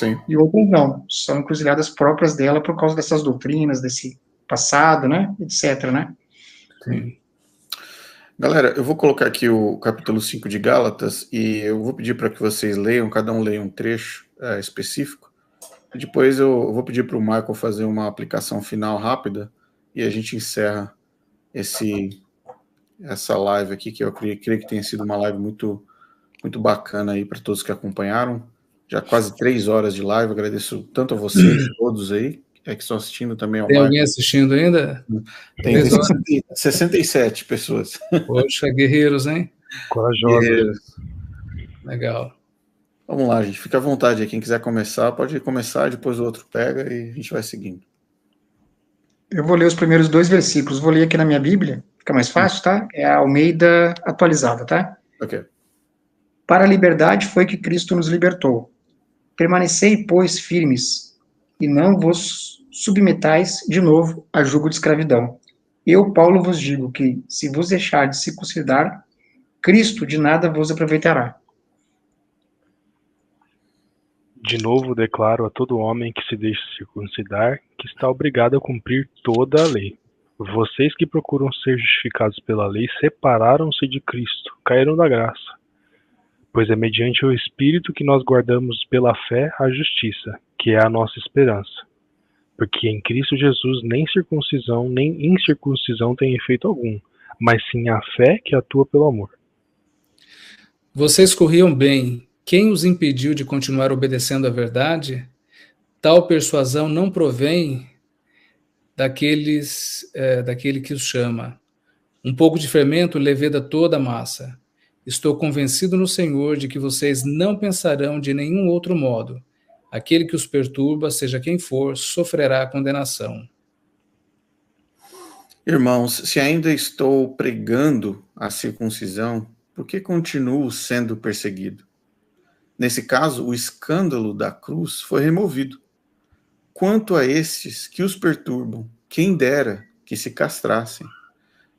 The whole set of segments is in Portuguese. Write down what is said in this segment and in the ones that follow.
Sim. E outras não, são encruzilhadas próprias dela por causa dessas doutrinas, desse passado, né, etc, né? Sim. Galera, eu vou colocar aqui o capítulo 5 de Gálatas e eu vou pedir para que vocês leiam, cada um leia um trecho específico. E depois eu vou pedir para o Michael fazer uma aplicação final rápida e a gente encerra essa live aqui, que eu creio que tenha sido uma live muito, muito bacana aí para todos que acompanharam. Já quase 3 horas de live, agradeço tanto a vocês, todos aí, que estão assistindo também ao Tem Michael. alguém assistindo ainda? Tem 67 pessoas. Poxa, guerreiros, hein? Corajosos. Legal. Vamos lá, gente. Fica à vontade aí. Quem quiser começar, pode começar, depois o outro pega e a gente vai seguindo. Eu vou ler os primeiros 2 versículos. Vou ler aqui na minha Bíblia. Fica mais fácil, tá? É a Almeida atualizada, tá? Ok. Para a liberdade foi que Cristo nos libertou. Permanecei, pois, firmes, e não vos submetais de novo a jugo de escravidão. Eu, Paulo, vos digo que, se vos deixar de circuncidar, Cristo de nada vos aproveitará. De novo declaro a todo homem que se deixa circuncidar que está obrigado a cumprir toda a lei. Vocês que procuram ser justificados pela lei separaram-se de Cristo, caíram da graça. Pois é mediante o Espírito que nós guardamos pela fé a justiça, que é a nossa esperança. Porque em Cristo Jesus nem circuncisão nem incircuncisão tem efeito algum, mas sim a fé que atua pelo amor. Vocês corriam bem. Quem os impediu de continuar obedecendo à verdade? Tal persuasão não provém daquele que os chama. Um pouco de fermento leveda toda a massa. Estou convencido no Senhor de que vocês não pensarão de nenhum outro modo. Aquele que os perturba, seja quem for, sofrerá condenação. Irmãos, se ainda estou pregando a circuncisão, por que continuo sendo perseguido? Nesse caso, o escândalo da cruz foi removido. Quanto a estes que os perturbam, quem dera que se castrassem.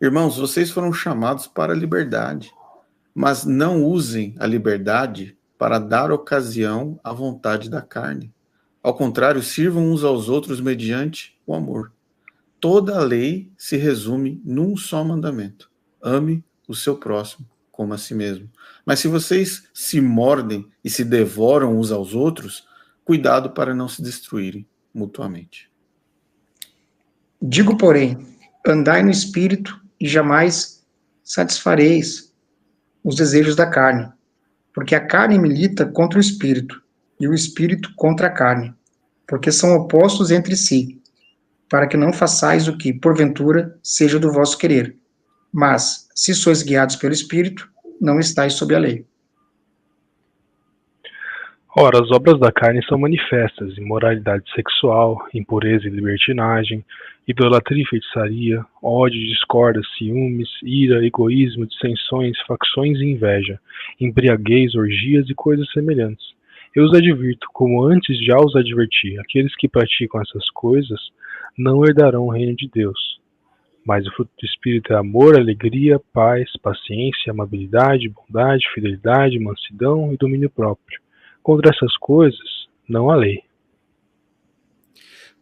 Irmãos, vocês foram chamados para a liberdade, mas não usem a liberdade para dar ocasião à vontade da carne. Ao contrário, sirvam uns aos outros mediante o amor. Toda a lei se resume num só mandamento: ame o seu próximo como a si mesmo. Mas se vocês se mordem e se devoram uns aos outros, cuidado para não se destruírem mutuamente. Digo, porém, andai no Espírito e jamais satisfareis os desejos da carne, porque a carne milita contra o Espírito, e o Espírito contra a carne, porque são opostos entre si, para que não façais o que, porventura, seja do vosso querer. Mas, se sois guiados pelo Espírito, não estáis sob a lei. Ora, as obras da carne são manifestas: imoralidade sexual, impureza e libertinagem, idolatria e feitiçaria, ódio, discórdia, ciúmes, ira, egoísmo, dissensões, facções e inveja, embriaguez, orgias e coisas semelhantes. Eu os advirto, como antes já os adverti: aqueles que praticam essas coisas não herdarão o reino de Deus. Mas o fruto do Espírito é amor, alegria, paz, paciência, amabilidade, bondade, fidelidade, mansidão e domínio próprio. Contra essas coisas, não há lei.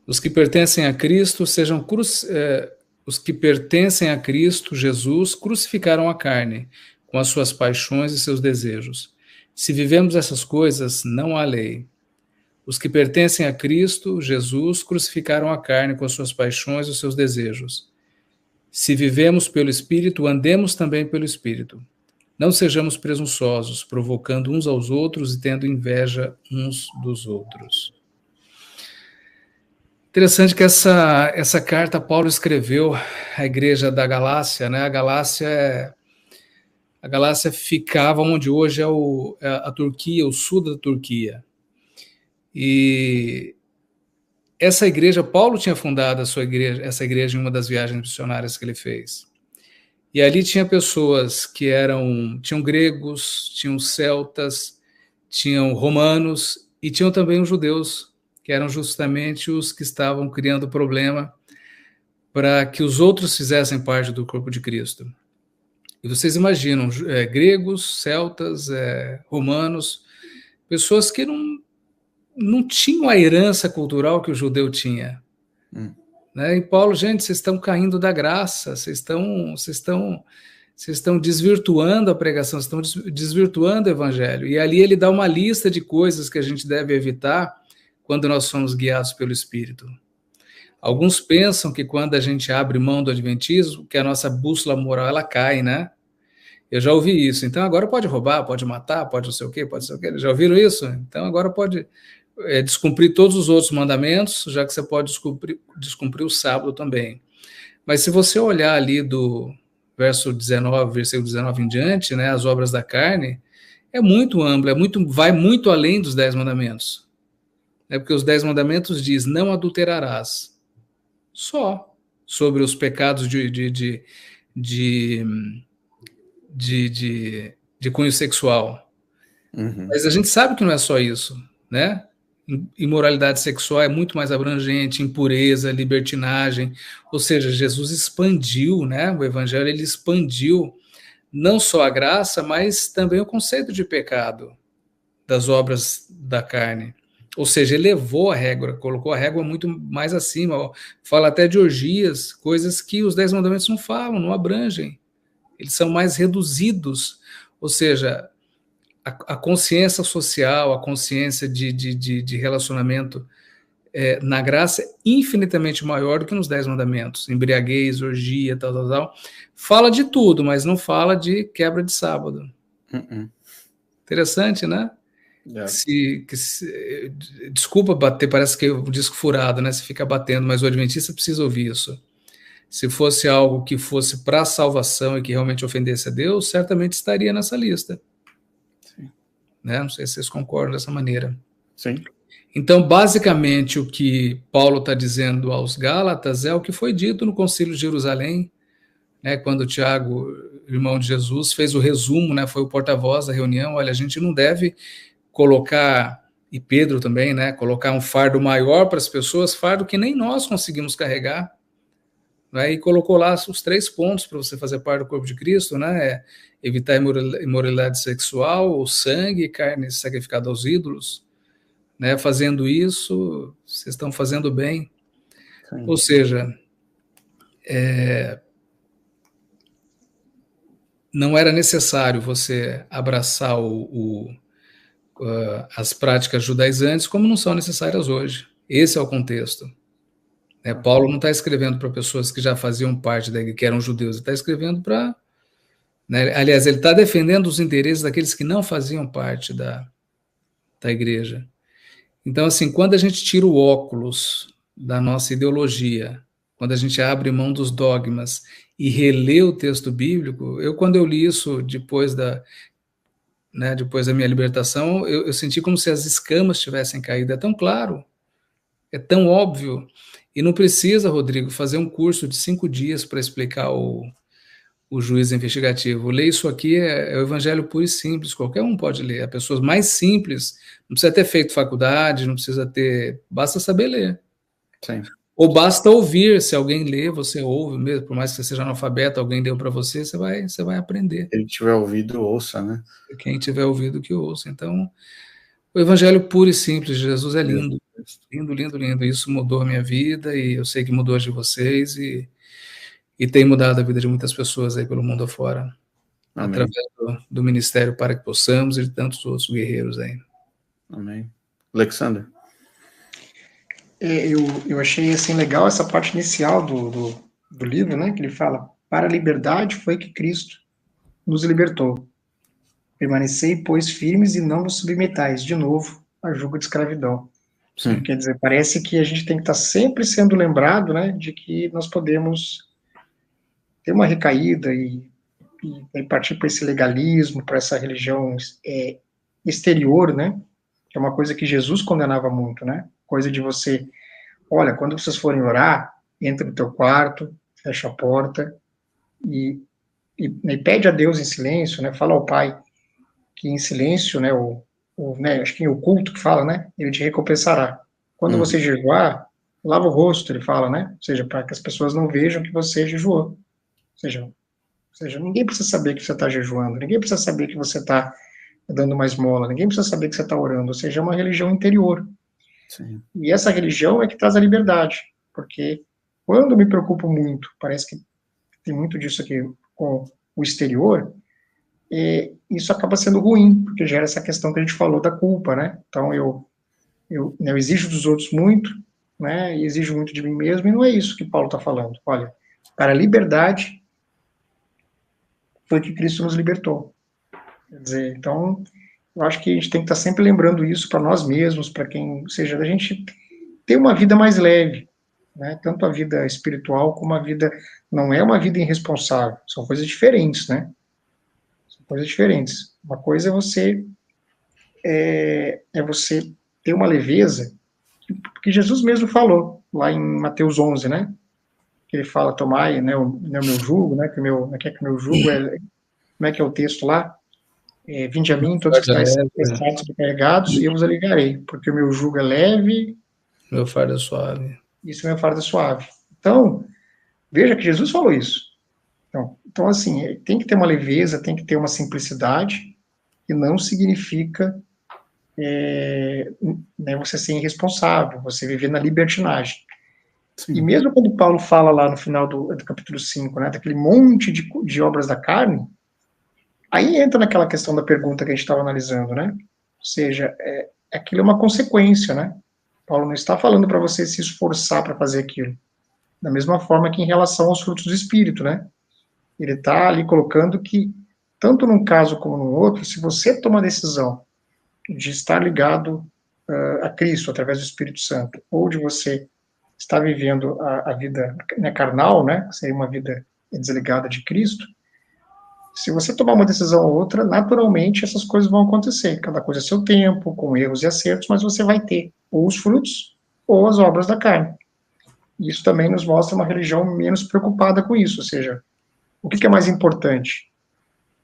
Os que pertencem a Cristo os que pertencem a Cristo Jesus crucificaram a carne com as suas paixões e seus desejos. Se vivemos essas coisas, não há lei. Os que pertencem a Cristo Jesus crucificaram a carne com as suas paixões e os seus desejos. Se vivemos pelo Espírito, andemos também pelo Espírito. Não sejamos presunçosos, provocando uns aos outros e tendo inveja uns dos outros. Interessante que essa carta Paulo escreveu à igreja da Galácia, né? A Galácia ficava onde hoje é a Turquia, o sul da Turquia. E essa igreja, Paulo tinha fundado essa igreja em uma das viagens missionárias que ele fez. E ali tinha pessoas que tinham gregos, tinham celtas, tinham romanos e tinham também os judeus, que eram justamente os que estavam criando problema para que os outros fizessem parte do corpo de Cristo. E vocês imaginam, gregos, celtas, romanos, pessoas que não tinham a herança cultural que o judeu tinha. Né? E Paulo, gente, vocês estão caindo da graça, vocês estão desvirtuando a pregação, vocês estão desvirtuando o evangelho. E ali ele dá uma lista de coisas que a gente deve evitar quando nós somos guiados pelo Espírito. Alguns pensam que quando a gente abre mão do adventismo, que a nossa bússola moral ela cai, né? Eu já ouvi isso. Então agora pode roubar, pode matar, pode não sei o quê, pode não sei o quê. Já ouviram isso? Então agora pode descumprir todos os outros mandamentos, já que você pode descumprir o sábado também. Mas se você olhar ali do verso 19, versículo 19 em diante, né, as obras da carne, é muito amplo, vai muito além dos 10 mandamentos. Porque os 10 mandamentos diz, não adulterarás. Só sobre os pecados de cunho sexual. Mas a gente sabe que não é só isso, né? Imoralidade sexual é muito mais abrangente, impureza, libertinagem, ou seja, Jesus expandiu, né? O evangelho ele expandiu não só a graça, mas também o conceito de pecado das obras da carne. Ou seja, elevou a régua, colocou a régua muito mais acima, fala até de orgias, coisas que os 10 mandamentos não falam, não abrangem. Eles são mais reduzidos, ou seja, a consciência social, a consciência de relacionamento na graça é infinitamente maior do que nos 10 mandamentos. Embriaguez, orgia, tal. Fala de tudo, mas não fala de quebra de sábado. Interessante, né? Desculpa bater, parece que é um disco furado, né? Você fica batendo, mas o adventista precisa ouvir isso. Se fosse algo que fosse para a salvação e que realmente ofendesse a Deus, certamente estaria nessa lista. Sim. Né? Não sei se vocês concordam dessa maneira. Sim. Então, basicamente, o que Paulo está dizendo aos Gálatas é o que foi dito no Concílio de Jerusalém, né, quando Tiago, irmão de Jesus, fez o resumo, né, foi o porta-voz da reunião. Olha, a gente não deve colocar, e Pedro também, né, colocar um fardo maior para as pessoas, fardo que nem nós conseguimos carregar. Né, e colocou lá os 3 pontos para você fazer parte do corpo de Cristo, né, evitar imoralidade sexual, o sangue e carne sacrificada aos ídolos. Né, fazendo isso, vocês estão fazendo bem. Sim. Ou seja, não era necessário você abraçar as práticas judaizantes como não são necessárias hoje. Esse é o contexto. Paulo não está escrevendo para pessoas que já faziam parte da igreja, que eram judeus, ele está escrevendo para... Né, aliás, ele está defendendo os interesses daqueles que não faziam parte da igreja. Então, assim, quando a gente tira o óculos da nossa ideologia, quando a gente abre mão dos dogmas e relê o texto bíblico, quando eu li isso depois da minha libertação, eu senti como se as escamas tivessem caído. É tão claro, é tão óbvio. E não precisa, Rodrigo, fazer um curso de 5 dias para explicar o juízo investigativo. Ler isso aqui é o evangelho puro e simples, qualquer um pode ler. A pessoa mais simples, não precisa ter feito faculdade, não precisa ter... Basta saber ler. Sim. Ou basta ouvir, se alguém lê, você ouve mesmo, por mais que você seja analfabeto, alguém deu para você, você vai aprender. Quem tiver ouvido, ouça, né? Quem tiver ouvido, que ouça. Então, o evangelho puro e simples de Jesus é lindo. Lindo, lindo, lindo. Isso mudou a minha vida e eu sei que mudou a de vocês e tem mudado a vida de muitas pessoas aí pelo mundo afora. Amém. Através do ministério Para Que Possamos e de tantos outros guerreiros aí. Amém. Alexander? Eu achei assim legal essa parte inicial do livro, né, que ele fala: para a liberdade foi que Cristo nos libertou. Permanecei, pois, firmes e não vos submetais de novo a jugo de escravidão. Sim. Quer dizer, parece que a gente tem que estar sempre sendo lembrado, né, de que nós podemos ter uma recaída e partir para esse legalismo, para essa religião exterior, né, que é uma coisa que Jesus condenava muito, né, coisa de você, olha, quando vocês forem orar, entra no teu quarto, fecha a porta e pede a Deus em silêncio, né, fala ao Pai que em silêncio, né, né, acho que em oculto que fala, né, ele te recompensará. Quando você jejuar, lava o rosto, ele fala, né, ou seja, para que as pessoas não vejam que você jejuou. Ou seja, ninguém precisa saber que você está jejuando, ninguém precisa saber que você está dando uma esmola, ninguém precisa saber que você está orando, ou seja, é uma religião interior. Sim. E essa religião é que traz a liberdade, porque quando eu me preocupo muito, parece que tem muito disso aqui com o exterior, isso acaba sendo ruim, porque gera essa questão que a gente falou da culpa, né? Então eu exijo dos outros muito, né? E exijo muito de mim mesmo, e não é isso que Paulo está falando. Olha, para a liberdade foi que Cristo nos libertou. Quer dizer, então, eu acho que a gente tem que estar sempre lembrando isso para nós mesmos, para quem seja, da gente ter uma vida mais leve, né? Tanto a vida espiritual como a vida, não é uma vida irresponsável, são coisas diferentes, né? São coisas diferentes. Uma coisa é você você ter uma leveza, que Jesus mesmo falou lá em Mateus 11, né? Que ele fala, tomai, né, o meu jugo, né? Que o meu jugo como é que é o texto lá? Vinde a mim, todos que estáis cansados e carregados, e eu vos aliviarei, porque o meu jugo é leve, meu fardo é suave. Isso, meu fardo é suave. Então, veja que Jesus falou isso. Então assim, tem que ter uma leveza, tem que ter uma simplicidade, que não significa né, você ser irresponsável, você viver na libertinagem. Sim. E mesmo quando Paulo fala lá no final do capítulo 5, né, daquele monte de obras da carne, aí entra naquela questão da pergunta que a gente estava analisando, né? Ou seja, aquilo é uma consequência, né? Paulo não está falando para você se esforçar para fazer aquilo. Da mesma forma que em relação aos frutos do Espírito, né? Ele está ali colocando que, tanto num caso como no outro, se você toma a decisão de estar ligado a Cristo através do Espírito Santo, ou de você estar vivendo a vida, né, carnal, né? Seria uma vida desligada de Cristo. Se você tomar uma decisão ou outra, naturalmente essas coisas vão acontecer. Cada coisa a seu tempo, com erros e acertos, mas você vai ter ou os frutos ou as obras da carne. Isso também nos mostra uma religião menos preocupada com isso. Ou seja, o que é mais importante?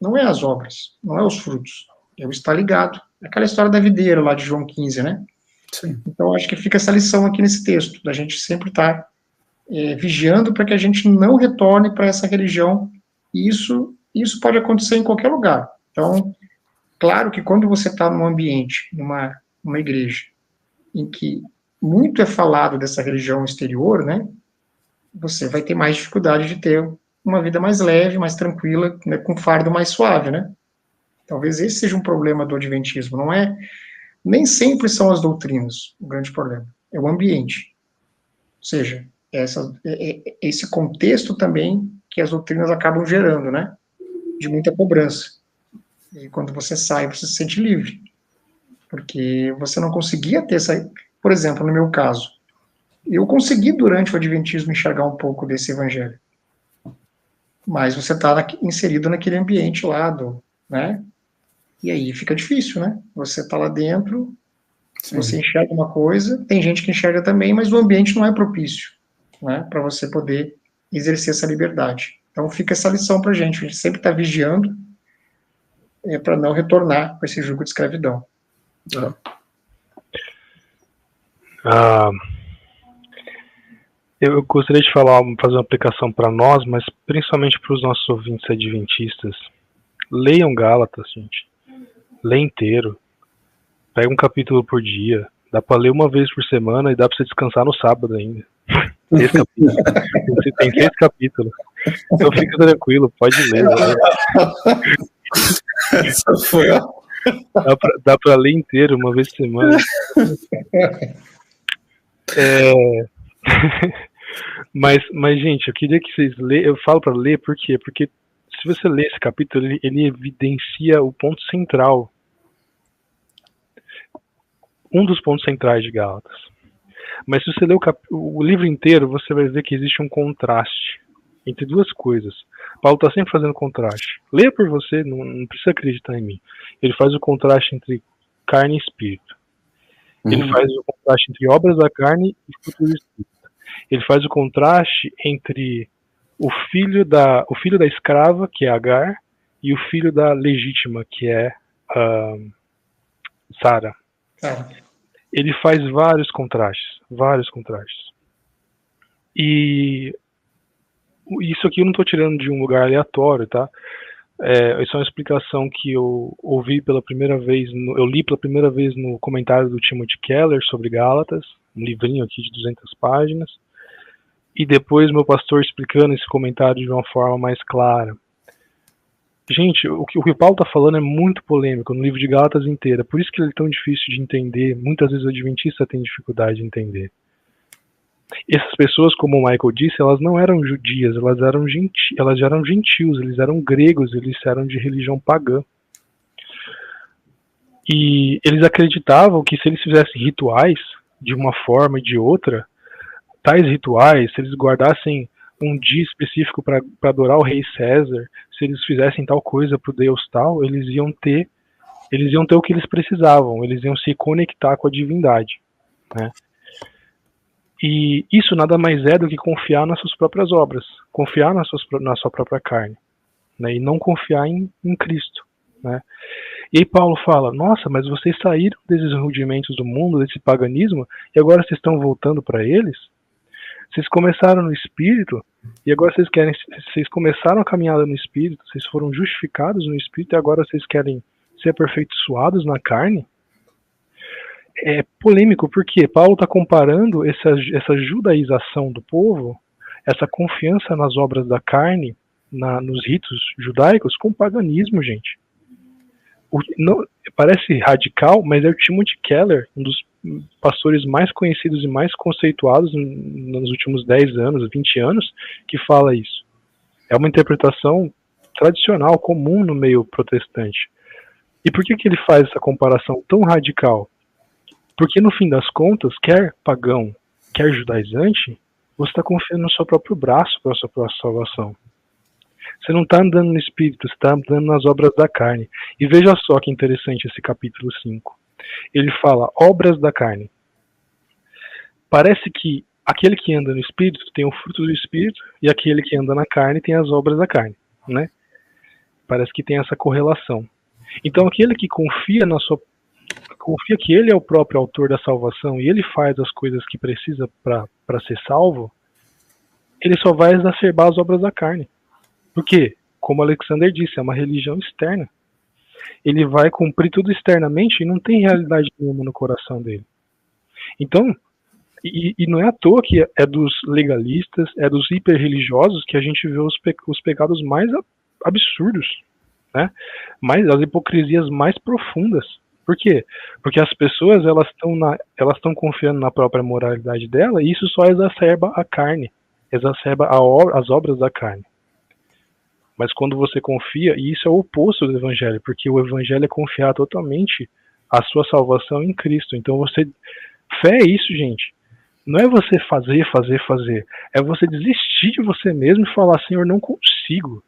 Não é as obras, não é os frutos. Eu estar ligado. Aquela história da videira lá de João 15, né? Sim. Então, acho que fica essa lição aqui nesse texto, da gente sempre estar vigiando para que a gente não retorne para essa religião. E isso pode acontecer em qualquer lugar. Então, claro que quando você está num ambiente, numa igreja, em que muito é falado dessa religião exterior, né, você vai ter mais dificuldade de ter uma vida mais leve, mais tranquila, né, com fardo mais suave, né? Talvez esse seja um problema do adventismo, não é? Nem sempre são as doutrinas o grande problema, é o ambiente. Ou seja, esse contexto também que as doutrinas acabam gerando, né? De muita cobrança. E quando você sai, você se sente livre. Porque você não conseguia ter essa... Por exemplo, no meu caso, eu consegui durante o adventismo enxergar um pouco desse evangelho. Mas você está inserido naquele ambiente lá, né? E aí fica difícil, né? Você está lá dentro, Sim. Você enxerga uma coisa, tem gente que enxerga também, mas o ambiente não é propício, né? Para você poder exercer essa liberdade. Então fica essa lição para a gente sempre está vigiando para não retornar com esse jugo de escravidão. Eu gostaria de fazer uma aplicação para nós, mas principalmente para os nossos ouvintes adventistas. Leiam Gálatas, gente. Lê inteiro. Pega um capítulo por dia. Dá para ler uma vez por semana e dá para você descansar no sábado ainda. 6 capítulos. Tem 6 capítulos. Então fica tranquilo, pode ler. Essa foi a... Dá pra ler inteiro uma vez por semana. Mas, gente, eu queria que vocês leiam. Eu falo pra ler por quê? Porque se você ler esse capítulo, ele evidencia o ponto central. Um dos pontos centrais de Gálatas. Mas se você ler o livro inteiro, você vai ver que existe um contraste entre duas coisas. Paulo está sempre fazendo contraste. Leia por você, não precisa acreditar em mim. Ele faz o contraste entre carne e espírito. Ele faz o contraste entre obras da carne e frutos do espírito. Ele faz o contraste entre o filho da escrava, que é Agar, e o filho da legítima, que é Sara. Ele faz vários contrastes. E isso aqui eu não estou tirando de um lugar aleatório, tá? Isso é uma explicação que eu ouvi pela primeira vez, eu li pela primeira vez no comentário do Timothy Keller sobre Gálatas, um livrinho aqui de 200 páginas, e depois meu pastor explicando esse comentário de uma forma mais clara. Gente, o que o Paulo está falando é muito polêmico no livro de Gálatas inteira, por isso que ele é tão difícil de entender, muitas vezes o adventista tem dificuldade de entender. Essas pessoas, como o Michael disse, elas não eram judias, elas eram gentios, eles eram gregos, eles eram de religião pagã. E eles acreditavam que se eles fizessem rituais de uma forma e de outra, tais rituais, se eles guardassem um dia específico para adorar o rei César, se eles fizessem tal coisa para o deus tal, eles iam ter o que eles precisavam, eles iam se conectar com a divindade, né? E isso nada mais é do que confiar nas suas próprias obras, confiar na sua própria carne, né? E não confiar em Cristo, né? E aí Paulo fala, nossa, mas vocês saíram desses rudimentos do mundo, desse paganismo, e agora vocês estão voltando para eles? Vocês começaram no Espírito, e agora vocês começaram a caminhada no Espírito, vocês foram justificados no Espírito, e agora vocês querem ser aperfeiçoados na carne? É polêmico, porque Paulo está comparando essa judaização do povo, essa confiança nas obras da carne, nos ritos judaicos, com o paganismo, gente. Parece radical, mas é o Timothy Keller, um dos pastores mais conhecidos e mais conceituados nos últimos 10 anos, 20 anos, que fala isso. É uma interpretação tradicional, comum no meio protestante. E por que ele faz essa comparação tão radical? Porque no fim das contas, quer pagão, quer judaizante, você está confiando no seu próprio braço para a sua própria salvação. Você não está andando no Espírito, você está andando nas obras da carne. E veja só que interessante esse capítulo 5. Ele fala obras da carne. Parece que aquele que anda no Espírito tem o fruto do Espírito e aquele que anda na carne tem as obras da carne, né? Parece que tem essa correlação. Então aquele que confia que ele é o próprio autor da salvação e ele faz as coisas que precisa para ser salvo, ele só vai exacerbar as obras da carne. Por quê? Como Alexander disse, é uma religião externa. Ele vai cumprir tudo externamente e não tem realidade nenhuma no coração dele. Então, e não é à toa que é dos legalistas, é dos hiperreligiosos que a gente vê os pecados mais absurdos, né? As hipocrisias mais profundas. Por quê? Porque as pessoas elas estão confiando na própria moralidade dela e isso só exacerba a carne, exacerba as obras da carne. Mas quando você confia, e isso é o oposto do Evangelho, porque o Evangelho é confiar totalmente a sua salvação em Cristo. Então fé é isso, gente. Não é você fazer. É você desistir de você mesmo e falar, Senhor, não consigo.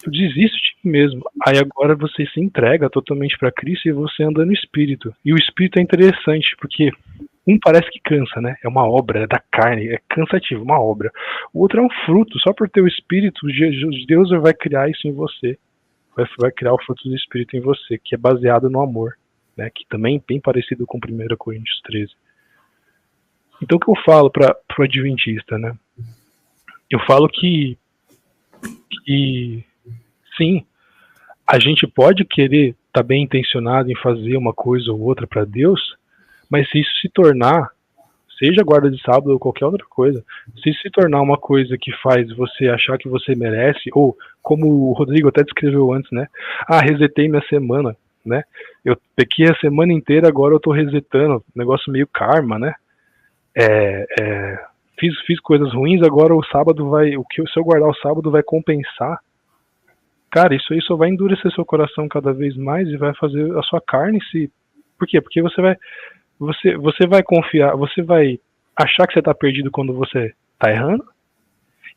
Eu desisto de mim mesmo. Aí agora você se entrega totalmente para Cristo e você anda no Espírito. E o Espírito é interessante, porque um parece que cansa, né? É uma obra, é da carne, é cansativo, uma obra. O outro é um fruto, só por ter o Espírito, Deus vai criar isso em você. Vai criar o fruto do Espírito em você, que é baseado no amor, né? Que também é bem parecido com 1 Coríntios 13. Então o que eu falo para o adventista, né? Eu falo que sim, a gente pode querer estar bem intencionado em fazer uma coisa ou outra para Deus, mas se isso se tornar, seja guarda de sábado ou qualquer outra coisa, se isso se tornar uma coisa que faz você achar que você merece, ou como o Rodrigo até descreveu antes, né? Resetei minha semana, né? Eu pequei a semana inteira, agora eu tô resetando, negócio meio karma, né? Fiz coisas ruins, agora o sábado se eu guardar o sábado vai compensar. Cara, isso aí só vai endurecer seu coração cada vez mais e vai fazer a sua carne se... Por quê? Porque você vai confiar, você vai achar que você tá perdido quando você tá errando,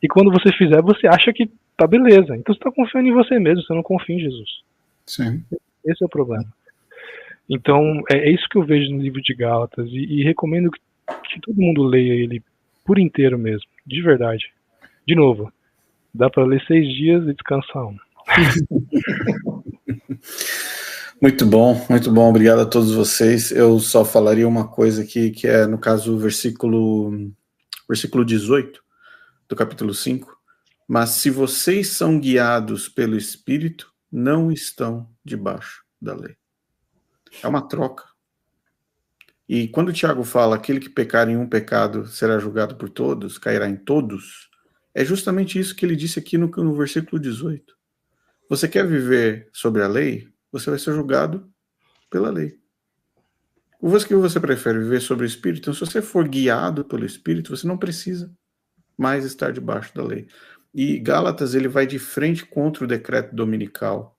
e quando você fizer, você acha que tá beleza. Então você tá confiando em você mesmo, você não confia em Jesus. Sim. Esse é o problema. Então, é isso que eu vejo no livro de Gálatas, e recomendo que todo mundo leia ele por inteiro mesmo, de verdade. De novo, dá para ler 6 dias e descansar 1. Muito bom, obrigado a todos vocês. Eu só falaria uma coisa aqui, que é, no caso, o versículo 18 do capítulo 5, Mas se vocês são guiados pelo Espírito, não estão debaixo da lei. É uma troca. E quando o Tiago fala, aquele que pecar em um pecado será julgado por todos, cairá em todos, é justamente isso que ele disse aqui no versículo 18. Você quer viver sobre a lei? Você vai ser julgado pela lei. O que você prefere, viver sobre o Espírito? Então, se você for guiado pelo Espírito, você não precisa mais estar debaixo da lei. E Gálatas, ele vai de frente contra o decreto dominical,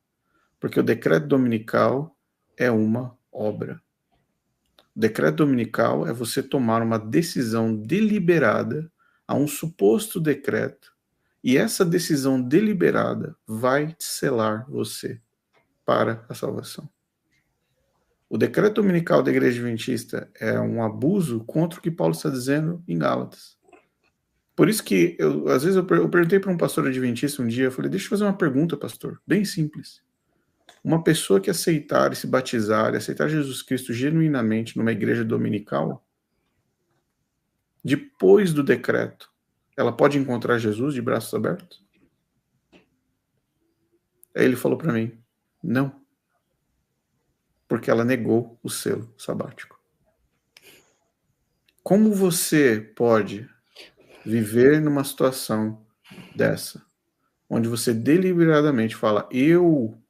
porque o decreto dominical é uma obra. O decreto dominical é você tomar uma decisão deliberada a um suposto decreto, e essa decisão deliberada vai selar você para a salvação. O decreto dominical da Igreja Adventista é um abuso contra o que Paulo está dizendo em Gálatas. Por isso que, às vezes, eu perguntei para um pastor adventista um dia, eu falei, deixa eu fazer uma pergunta, pastor, bem simples. Uma pessoa que aceitar e se batizar, e aceitar Jesus Cristo genuinamente numa igreja dominical, depois do decreto, ela pode encontrar Jesus de braços abertos? Aí ele falou para mim, não. Porque ela negou o selo sabático. Como você pode viver numa situação dessa, onde você deliberadamente fala, eu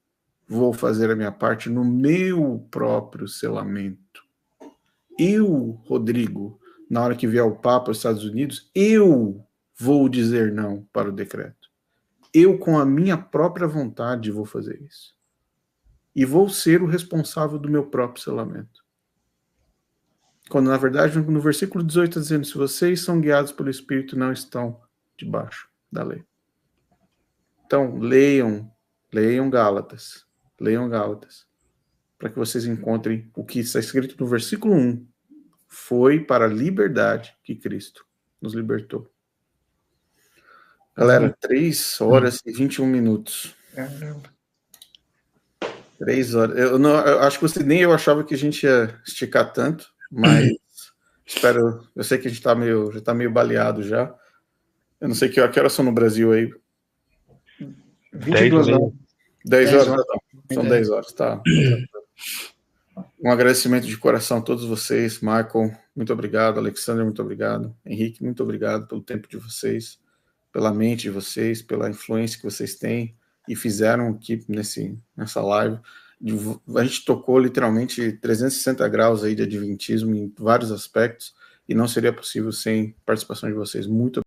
vou fazer a minha parte no meu próprio selamento. Eu, Rodrigo, na hora que vier o Papa aos Estados Unidos, eu vou dizer não para o decreto. Eu, com a minha própria vontade, vou fazer isso. E vou ser o responsável do meu próprio selamento. Quando, na verdade, no versículo 18 está dizendo, se vocês são guiados pelo Espírito, não estão debaixo da lei. Então, leiam Gálatas, para que vocês encontrem o que está escrito no versículo 1. Foi para a liberdade que Cristo nos libertou. Galera, 3 horas e 21 minutos. 3 horas. Eu acho que nem eu achava que a gente ia esticar tanto, mas eu sei que a gente já está meio baleado já. Eu não sei que horas são no Brasil aí. 22 horas. 10 horas? Tá. São 10 horas, tá. Um agradecimento de coração a todos vocês. Michael, muito obrigado. Alexander, muito obrigado. Henrique, muito obrigado pelo tempo de vocês, pela mente de vocês, pela influência que vocês têm e fizeram aqui nessa live. A gente tocou literalmente 360 graus aí de adventismo em vários aspectos e não seria possível sem participação de vocês. Muito